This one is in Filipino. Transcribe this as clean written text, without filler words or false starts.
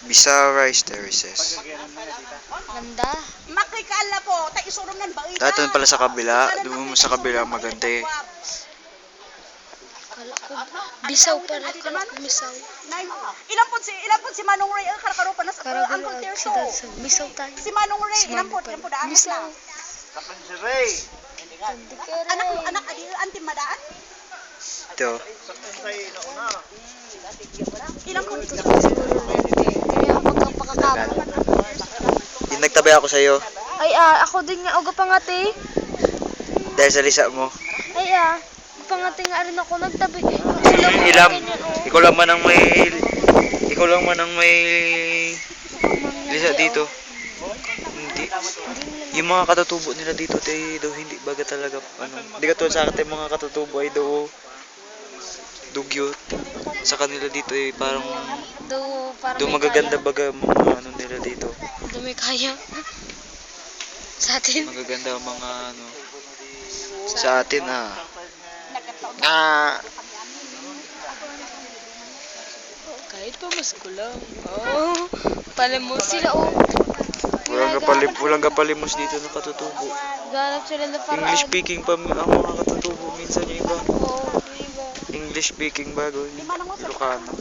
Bisa rice terraces. Ganda. Makikala po, tayo isurom ng baita. Dito pala sa kabila, doon mo sa kabila maganda eh. Kala ko, bisaw pala. Kala ko misaw. Ilang po si Manong Ray, karakaro pa na sa Karagol Uncle ang Tirso. sida sa misaw tayo. Si Manong Ray, Si ilang po Mama daan misaw. na. Si Ray. Anak, adi, antim madaan? Ito. Ilang po Ito siguro lente. Kaya magkapakakabot. Yung nagtabi ako sa'yo, Ay ako din nga. Uga pangati. dahil sa lisa mo. Ay pangati nga rin ako. Nagtabi. Ilam, ikaw lang man ang may lisa dito. Hindi. Yung mga katutubo nila dito tayo daw hindi baga talaga hindi ka tulad sa akin tayo mga katutubo ay daw dugyot. Sa kanila dito ay parang Parang may magaganda kaya. baga mga nila dito. May kaya. Sa atin. Magaganda ang mga sa atin Kahit pa mas kulang. Palimos sila walang kapalimos dito na katutubo. Ganap sila na paraan. English speaking pa ang mga katutubo minsan yung iba. Iba. English speaking bago Ilocano.